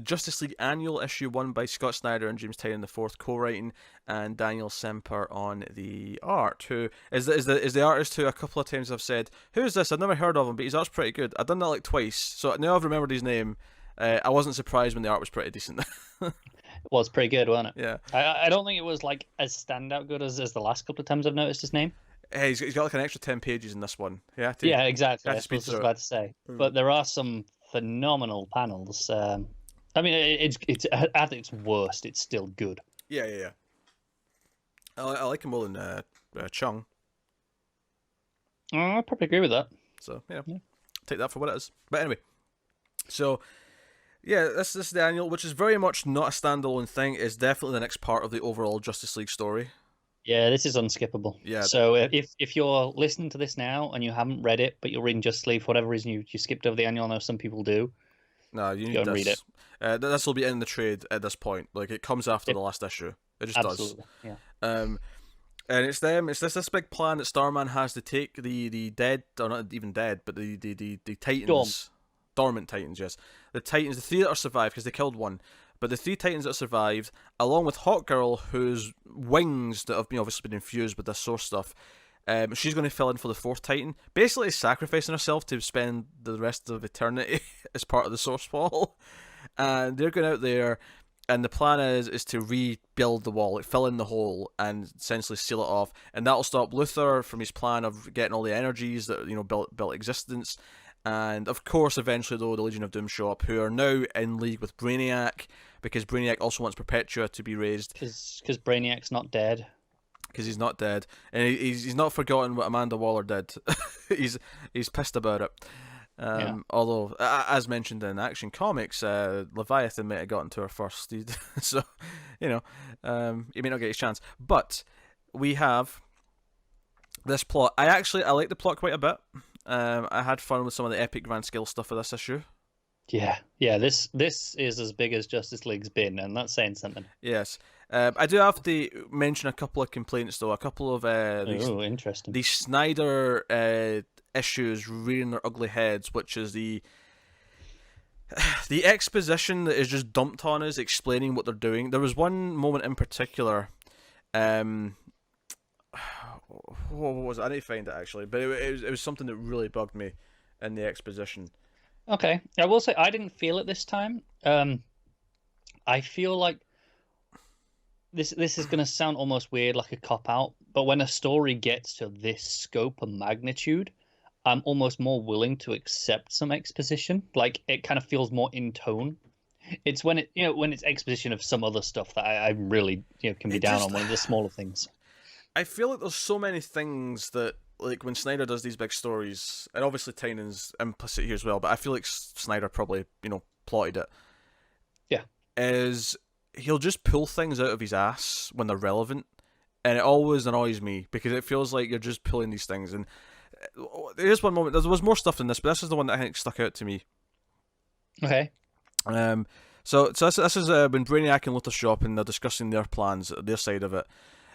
Justice League Annual issue 1 by Scott Snyder and James Tynion the fourth co-writing, and Daniel Semper on the art. Who is the artist who a couple of times I've said, "Who's this? I've never heard of him, but his art's pretty good." I've done that like twice, so now I've remembered his name. I wasn't surprised when the art was pretty decent. It was pretty good, wasn't it? Yeah. I don't think it was like as standout good as the last couple of times I've noticed his name. Hey, he's got like an extra 10 pages in this one. Yeah, exactly. I I to speed was just through about to say, but there are some phenomenal panels. I mean, it's at its worst, it's still good. Yeah. I like him more than Chung. I probably agree with that. So yeah, take that for what it is. But anyway, so yeah, this is the annual, which is very much not a standalone thing. It's definitely the next part of the overall Justice League story. Yeah, this is unskippable. Yeah. So if you're listening to this now and you haven't read it, but you're reading Justice League for whatever reason you skipped over the annual, I know some people do. No, you need go and this. Read it. This will be in the trade at this point. Like it comes after the last issue. It just Absolutely. does. Yeah. And it's them. It's this big plan that Starman has to take the dead, or not even dead, but the Titans, dormant Titans. Yes, the Titans, the three that are survived because they killed one. But the three Titans that survived, along with Hawkgirl, whose wings that have been obviously been infused with this source stuff, she's going to fill in for the fourth Titan, basically sacrificing herself to spend the rest of eternity as part of the source wall. And they're going out there, and the plan is to rebuild the wall, like fill in the hole, and essentially seal it off. And that'll stop Luthor from his plan of getting all the energies that built existence. And of course, eventually, though, the Legion of Doom show up, who are now in league with Brainiac, because Brainiac also wants Perpetua to be raised. Because Brainiac's not dead. Because he's not dead, and he's not forgotten what Amanda Waller did. he's pissed about it. Although, as mentioned in Action Comics, Leviathan might have gotten to her first, so he may not get his chance. But we have this plot. I like the plot quite a bit. I had fun with some of the epic grand scale stuff of this issue. Yeah. This is as big as Justice League's been, and that's saying something. Yes. I do have to mention a couple of complaints, though. A couple of interesting. These Snyder issues rearing their ugly heads, which is the exposition that is just dumped on us, explaining what they're doing. There was one moment in particular. What was it? I need to find it actually, but it was something that really bugged me in the exposition. Okay, I will say I didn't feel it this time. I feel like this is going to sound almost weird, like a cop out, but when a story gets to this scope and magnitude, I'm almost more willing to accept some exposition. Like it kind of feels more in tone. It's when it's exposition of some other stuff that I really can be down on, one of the smaller things. I feel like there's so many things that, like, when Snyder does these big stories, and obviously Tynion's implicit here as well, but I feel like Snyder probably, plotted it. Yeah. Is he'll just pull things out of his ass when they're relevant, and it always annoys me, because it feels like you're just pulling these things, and there's one moment, there was more stuff than this, but this is the one that I think stuck out to me. Okay. So this is when Brainiac and Luthor show up, and they're discussing their plans, their side of it.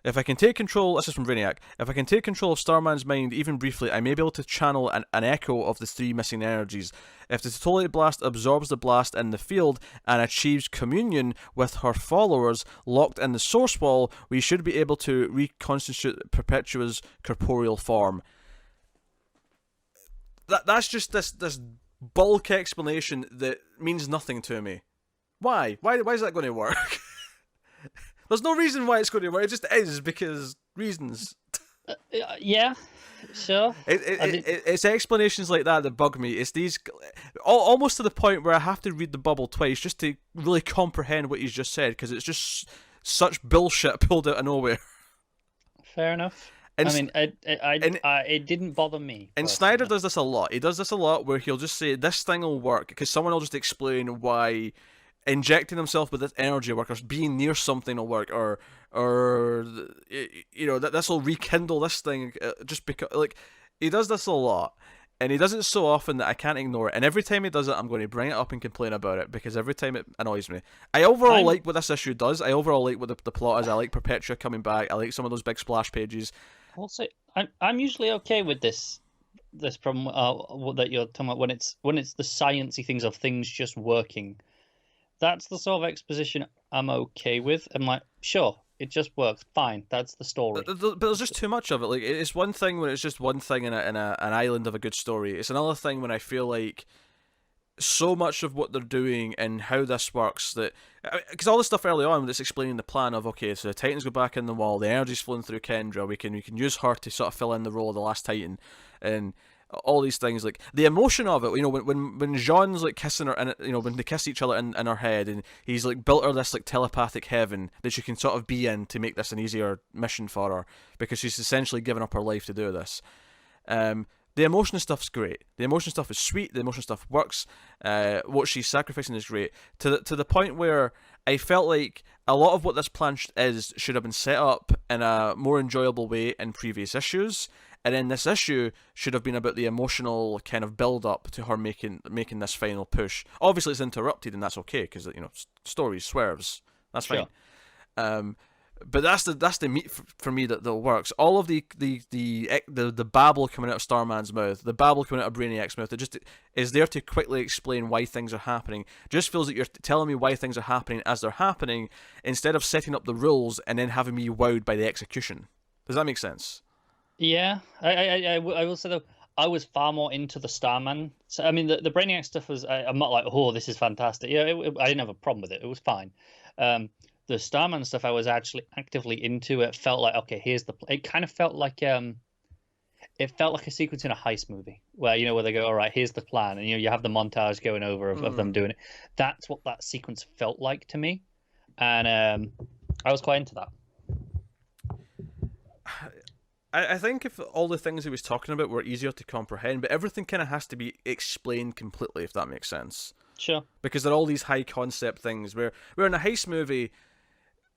If I can take control, this is from Brainiac, if I can take control of Starman's mind even briefly, I may be able to channel an echo of the three missing energies. If the Totolite Blast absorbs the blast in the field and achieves communion with her followers locked in the source wall, we should be able to reconstitute Perpetua's corporeal form. That's just this bulk explanation that means nothing to me. Why? Why is that going to work? There's no reason why it's going to work. It just is because reasons. Yeah, sure. It's explanations like that bug me. It's these almost to the point where I have to read the bubble twice just to really comprehend what he's just said, because it's just such bullshit pulled out of nowhere. Fair enough. It didn't bother me. And Snyder does this a lot. He does this a lot where he'll just say, this thing will work, because someone will just explain why injecting himself with this energy work, or being near something will work, or that this will rekindle this thing, just because, like, he does this a lot, and he does it so often that I can't ignore it. And every time he does it, I'm going to bring it up and complain about it, because every time it annoys me. I overall like what this issue does. I overall like what the plot is. I like Perpetua coming back. I like some of those big splash pages. I'll say I'm usually okay with this problem that you're talking about when it's the sciencey things of things just working. that's the sort of exposition I'm okay with. I'm like, sure, it just works. Fine, that's the story. But there's just too much of it. Like, it's one thing when it's just one thing in an island of a good story. It's another thing when I feel like so much of what they're doing and how this works, that because all the stuff early on that's explaining the plan of, okay, so the Titans go back in the wall, the energy's flowing through Kendra, we can use her to sort of fill in the role of the last Titan, and all these things, like the emotion of it, you know, when Jean's like kissing her, and you know, when they kiss each other in her head, and he's like built her this like telepathic heaven that she can sort of be in to make this an easier mission for her, because she's essentially given up her life to do this. The emotion stuff's great. The emotion stuff is sweet. The emotion stuff works. What she's sacrificing is great. To the point where I felt like a lot of what this plan should have been set up in a more enjoyable way in previous issues, and then this issue should have been about the emotional kind of build up to her making this final push. Obviously, it's interrupted, and that's okay because, you know, stories swerves. That's fine. Sure. But that's the meat for me that works. All of the babble coming out of Starman's mouth, the babble coming out of Brainiac's mouth, it just is there to quickly explain why things are happening. Just feels like you're telling me why things are happening as they're happening, instead of setting up the rules and then having me wowed by the execution. Does that make sense? Yeah, I will say though, I was far more into the Starman. So I mean, the Brainiac stuff was, I'm not like, oh, this is fantastic. Yeah, I didn't have a problem with it. It was fine. The Starman stuff I was actually actively into. It felt like, okay, here's the. It kind of felt like it felt like a sequence in a heist movie where, you know, where they go, all right, here's the plan, and you know, you have the montage going over of them doing it. That's what that sequence felt like to me, and I was quite into that. I think if all the things he was talking about were easier to comprehend, but everything kind of has to be explained completely, if that makes sense. Sure. Because they're all these high concept things where in a heist movie,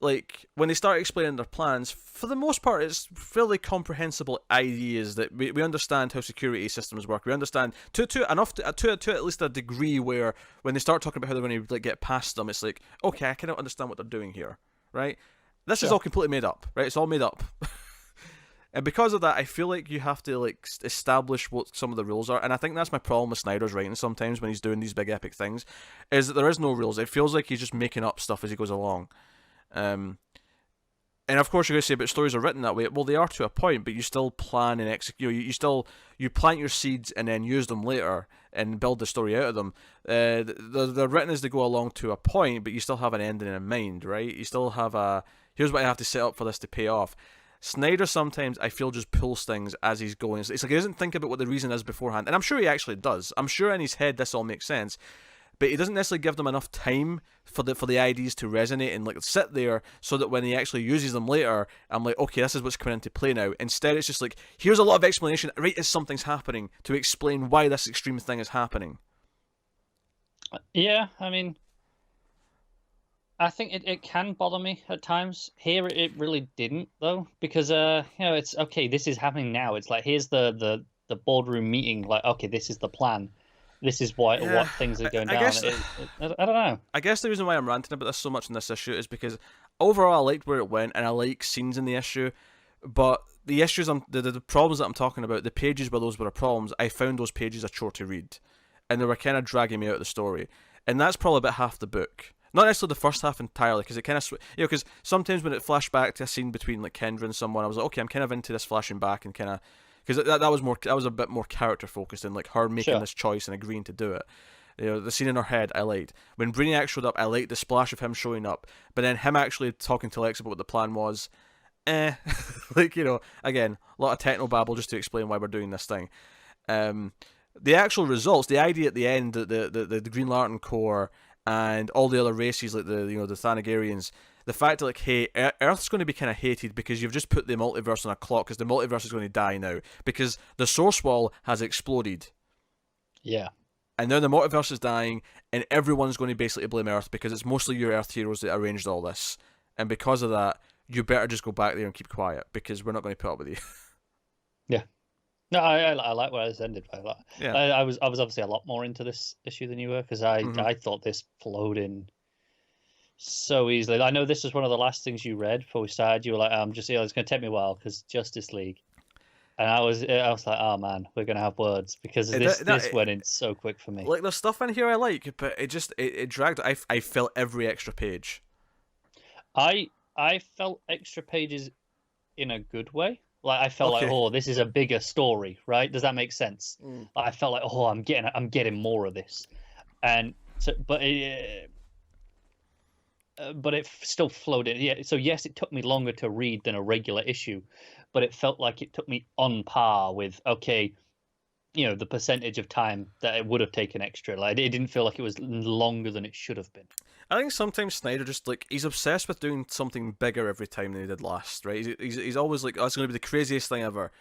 like, when they start explaining their plans, for the most part, it's fairly comprehensible ideas that we understand how security systems work. We understand to at least a degree where when they start talking about how they're going to, like, get past them, it's like, okay, I kind of understand what they're doing here, right? This is all completely made up, right? It's all made up. And because of that, I feel like you have to, like, establish what some of the rules are. And I think that's my problem with Snyder's writing sometimes when he's doing these big epic things, is that there is no rules. It feels like he's just making up stuff as he goes along. And of course you're going to say, but stories are written that way. Well, they are to a point, but you still plan and execute. You plant your seeds and then use them later and build the story out of them. They're written as they go along to a point, but you still have an ending in mind, right? You still have here's what I have to set up for this to pay off. Snyder sometimes, I feel, just pulls things as he's going. It's like he doesn't think about what the reason is beforehand. And I'm sure he actually does. I'm sure in his head this all makes sense. But he doesn't necessarily give them enough time for the ideas to resonate and, like, sit there so that when he actually uses them later, I'm like, okay, this is what's coming into play now. Instead, it's just like, here's a lot of explanation right as something's happening to explain why this extreme thing is happening. Yeah, I mean, I think it can bother me at times. Here, it really didn't, though, because you know, it's okay. This is happening now. It's like, here's the boardroom meeting. Like, okay, this is the plan. This is what things are going down. I don't know. I guess the reason why I'm ranting about this so much in this issue is because overall I liked where it went, and I like scenes in the issue, but the issues the problems that I'm talking about, the pages where those were problems, I found those pages a chore to read, and they were kind of dragging me out of the story, and that's probably about half the book. Not necessarily the first half entirely, because it kind of, you know, because sometimes when it flashed back to a scene between, like, Kendra and someone, I was like, okay, I'm kind of into this flashing back and kind of, because that was a bit more character focused and, like, her making this choice and agreeing to do it. You know, the scene in her head I liked. When Brainiac showed up, I liked the splash of him showing up, but then him actually talking to Lex about what the plan was, like, you know, again, a lot of techno babble just to explain why we're doing this thing. The actual results, the idea at the end, the Green Lantern Corps and all the other races, like the Thanagarians, the fact that, like, hey, Earth's going to be kind of hated because you've just put the multiverse on a clock, because the multiverse is going to die now because the source wall has exploded. Yeah. And now the multiverse is dying, and everyone's going to basically blame Earth because it's mostly your Earth heroes that arranged all this. And because of that, you better just go back there and keep quiet because we're not going to put up with you. Yeah. No, I like where this ended. Yeah. I was obviously a lot more into this issue than you were, because I thought this flowed in so easily. I know this was one of the last things you read before we started. You were like, it's going to take me a while because Justice League. And I was like, oh man, we're gonna have words because this went in so quick for me. Like, there's stuff in here I like, but it dragged. I felt every extra page. I felt extra pages in a good way. Like I felt like, Okay. oh, this is a bigger story, right? Does that make sense? Mm. Like, I felt like, oh, I'm getting more of this, and so, but it still flowed in. Yeah. So yes, it took me longer to read than a regular issue, but it felt like it took me on par with, okay, the percentage of time that it would have taken extra. Like it didn't feel like it was longer than it should have been. I think sometimes Snyder just like he's obsessed with doing something bigger every time than he did last, right? He's always like, oh, it's going to be the craziest thing ever,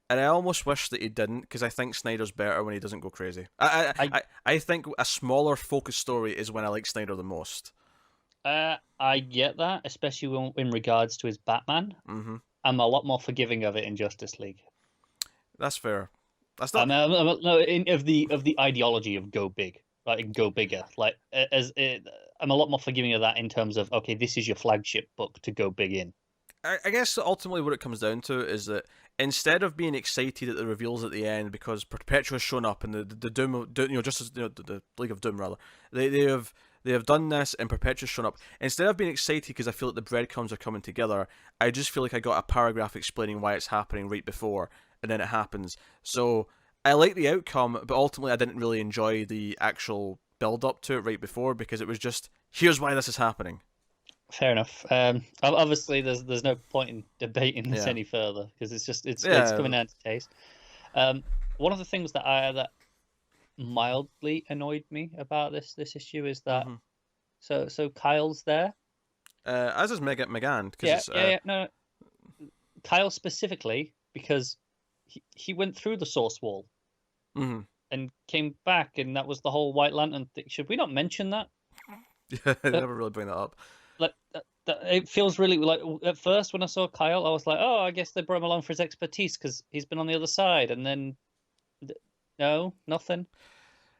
and I almost wish that he didn't because I think Snyder's better when he doesn't go crazy. I think a smaller focused story is when I like Snyder the most. I get that, especially in regards to his Batman. Mm-hmm. I'm a lot more forgiving of it in Justice League. That's fair. That's not. No, of the ideology of go big, like go bigger. Like I'm a lot more forgiving of that in terms of, okay, this is your flagship book to go big in. I guess ultimately what it comes down to is that instead of being excited at the reveals at the end because Perpetua's shown up and the Doom, just as the League of Doom rather, they have done this and Perpetua's shown up. Instead of being excited because I feel like the breadcrumbs are coming together, I just feel like I got a paragraph explaining why it's happening right before, and then it happens. So I like the outcome, but ultimately I didn't really enjoy the actual build up to it right before because it was just, here's why this is happening. Fair enough. Obviously, there's no point in debating this any further because it's coming down to taste. One of the things that mildly annoyed me about this issue is that so Kyle's there. As is Megan. No, Kyle specifically because he went through the source wall and came back, and that was the whole White Lantern thing. Should we not mention that? Yeah, I never really bring that up. Like it feels really like at first when I saw Kyle, I was like, oh, I guess they brought him along for his expertise because he's been on the other side, and then no, nothing.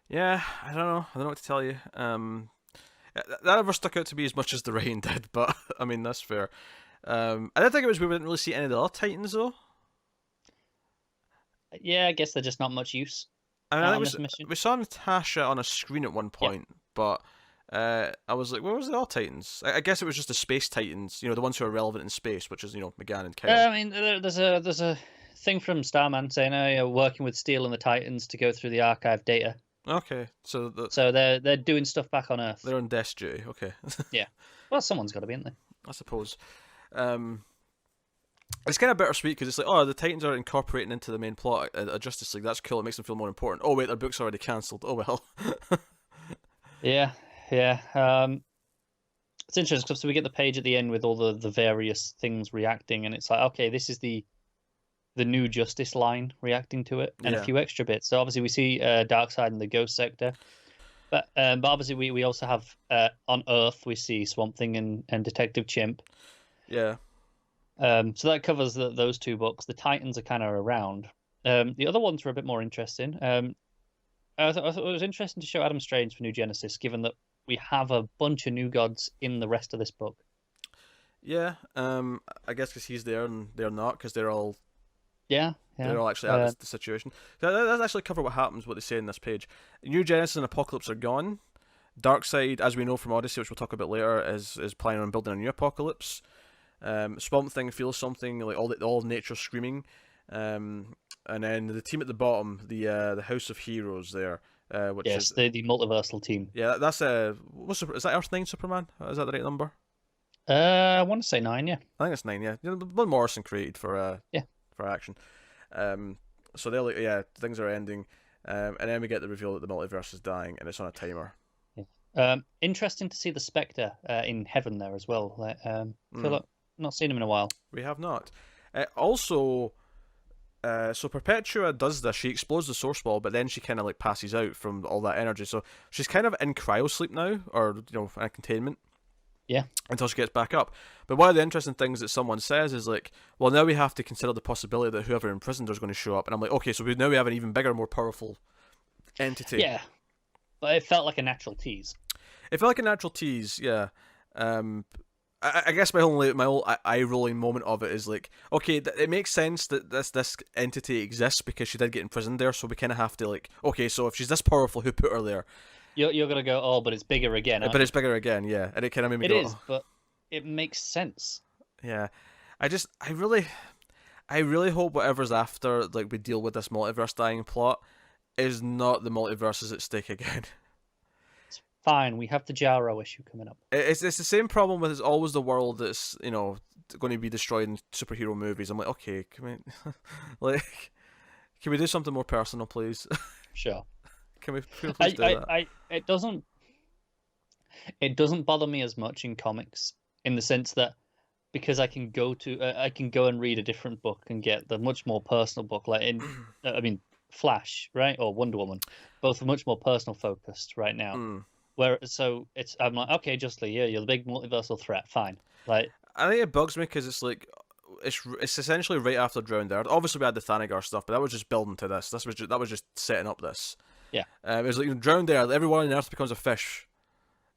Yeah, I don't know what to tell you. That never stuck out to me as much as the rain did, but I mean that's fair. I didn't think it was we didn't really see any of the other Titans though. Yeah, I guess they're just not much use. I mean, we saw Natasha on a screen at one point, but I was like, where was the other Titans? I guess it was just the Space Titans, the ones who are relevant in space, which is McGann and Kyle. I mean, there's a thing from Starman saying, "Oh, you're working with Steel and the Titans to go through the archive data." Okay, so they're doing stuff back on Earth. They're on desk duty. Okay. Yeah. Well, someone's got to be in there. I suppose. It's kind of bittersweet because it's like, oh, the Titans are incorporating into the main plot of Justice League. That's cool. It makes them feel more important. Oh wait, their book's already cancelled. Oh well. Yeah. It's interesting because we get the page at the end with all the various things reacting, and it's like, okay, this is the new Justice line reacting to it, and a few extra bits. So obviously we see Darkseid in the Ghost Sector, but obviously we also have on Earth we see Swamp Thing and Detective Chimp. Yeah. So that covers those two books. The Titans are kind of around. The other ones were a bit more interesting. I thought it was interesting to show Adam Strange for New Genesis, given that we have a bunch of new gods in the rest of this book. Yeah, I guess because he's there and they're not, because they're all they're all actually at the situation. Let's actually cover what happens, what they say in this page. New Genesis and Apocalypse are gone. Darkseid, as we know from Odyssey, which we'll talk about later, is planning on building a new Apocalypse. Swamp Thing feels something like all nature screaming. And then the team at the bottom, the House of Heroes there, which is the multiversal team. Yeah, that's is that Earth 9 Superman? Is that the right number? I want to say 9, yeah. I think it's 9, yeah. One Morrison created for Action. So they're like, things are ending, and then we get the reveal that the multiverse is dying, and it's on a timer. Yeah. Interesting to see the Spectre in heaven there as well. Like, I feel like not seen him in a while. We have not. Also, so Perpetua does this. She explodes the source wall, but then she kind of like passes out from all that energy. So she's kind of in cryosleep now, or in containment. Yeah. Until she gets back up. But one of the interesting things that someone says is like, well, now we have to consider the possibility that whoever imprisoned her is going to show up. And I'm like, okay, so now we have an even bigger, more powerful entity. Yeah. But it felt like a natural tease. It felt like a natural tease, yeah. I I guess my whole eye rolling moment of it is like, okay, it makes sense that this entity exists because she did get imprisoned there, so we kind of have to like, okay, so if she's this powerful, who put her there? You're gonna go, oh, but it's bigger again. But it's bigger again, yeah, and it kind of made me it go, is, but it makes sense. yeah. I really hope whatever's after, like, we deal with this multiverse dying plot is not the multiverse is at stake again. It's fine. We have the Jaro issue coming up. It's the same problem with it's always the world that's, you know, going to be destroyed in superhero movies. I'm like, okay, can we do something more personal, please? Sure. Can we please do that? It doesn't bother me as much in comics in the sense that because I can go and read a different book and get the much more personal book, like in I mean Flash, right, or Wonder Woman, both are much more personal focused right now. Where so I'm like, okay, Just Lee, yeah, you're the big multiversal threat, fine. Like, I think it bugs me because it's like it's essentially right after Drowned Earth. Obviously, we had the Thanagar stuff, but that was just building to this. That was just setting up this. Yeah. It was like Drowned Earth. Everyone on Earth becomes a fish,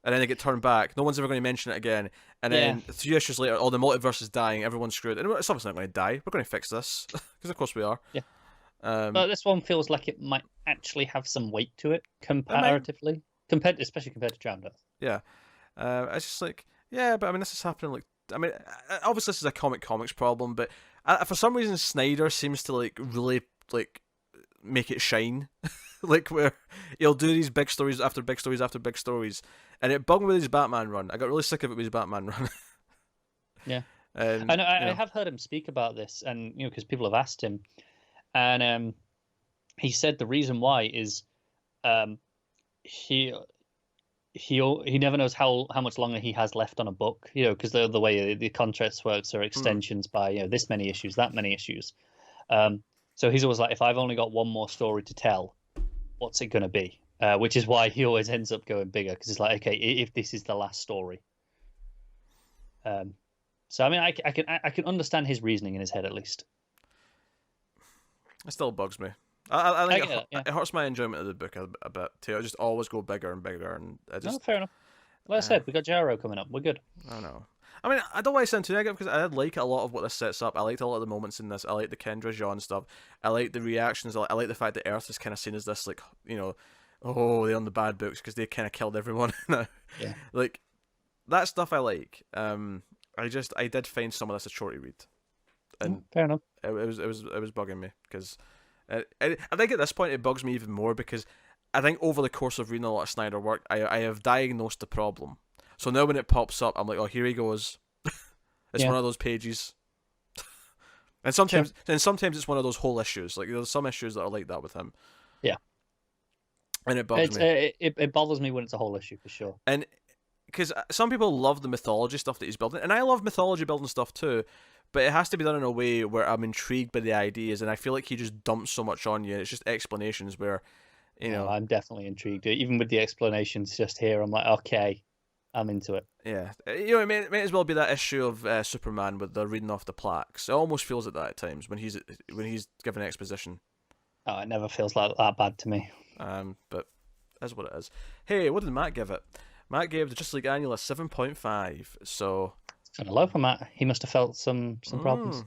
and then they get turned back. No one's ever going to mention it again. And then 3 issues later, the multiverse is dying. Everyone's screwed. And it's obviously not going to die. We're going to fix this because of course we are. Yeah. But this one feels like it might actually have some weight to it comparatively, especially compared to Drowned Earth. Yeah. It's just like, yeah, but I mean, this is happening. Like, I mean, obviously this is a comics problem, but for some reason Snyder seems to like really like make it shine. Like, where he'll do these big stories after big stories after big stories, and it bugged me with his Batman run. I got really sick of it with his Batman run. Yeah, I know. I have heard him speak about this, and because people have asked him, and he said the reason why is he never knows how much longer he has left on a book, because the way the contracts works are extensions by this many issues, that many issues. So he's always like, if I've only got one more story to tell, what's it going to be? Which is why he always ends up going bigger, because it's like, okay, if this is the last story. So I mean, I can understand his reasoning in his head at least. It still bugs me. I think it hurts my enjoyment of the book a bit too. I just always go bigger and bigger, and no, fair enough. Like I said, we got Jaro coming up. We're good. I know. I mean, I don't want to sound too negative because I did like a lot of what this sets up. I liked a lot of the moments in this. I like the Kendra Jean stuff. I like the reactions. I like the fact that Earth is kind of seen as this, like, oh, they're on the bad books because they kind of killed everyone. Yeah. Like, that stuff I like. I did find some of this a shorty read. And fair enough. It was bugging me because I think at this point it bugs me even more because I think over the course of reading a lot of Snyder work, I have diagnosed the problem. So now when it pops up, I'm like, oh, here he goes. It's one of those pages. And sometimes it's one of those whole issues. Like, there's some issues that are like that with him. Yeah. And it bugs me. It bothers me when it's a whole issue, for sure. And because some people love the mythology stuff that he's building, and I love mythology building stuff too, but it has to be done in a way where I'm intrigued by the ideas, and I feel like he just dumps so much on you. It's just explanations where, I'm definitely intrigued. Even with the explanations just here, I'm like, okay, I'm into it. Yeah, it may as well be that issue of Superman with the reading off the plaques. It almost feels like that at times when he's giving exposition. Oh, it never feels like that bad to me. But that's what it is. Hey, what did Matt give it? Matt gave the Justice League Annual a 7.5. So it's kind of low for Matt. He must have felt some problems.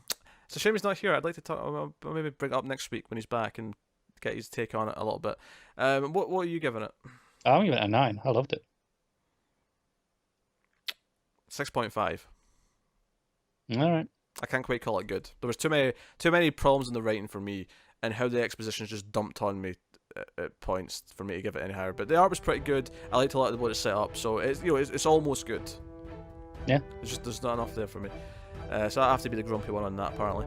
It's a shame he's not here. I'd like to talk. I'll maybe bring it up next week when he's back and get his take on it a little bit. What are you giving it? I'm giving it a 9. I loved it. 6.5. All right. I can't quite call it good. There was too many problems in the writing for me, and how the exposition just dumped on me at points for me to give it any higher. But the art was pretty good. I liked a lot of what it set up, so it's almost good. Yeah. It's just there's not enough there for me. So I have to be the grumpy one on that, apparently.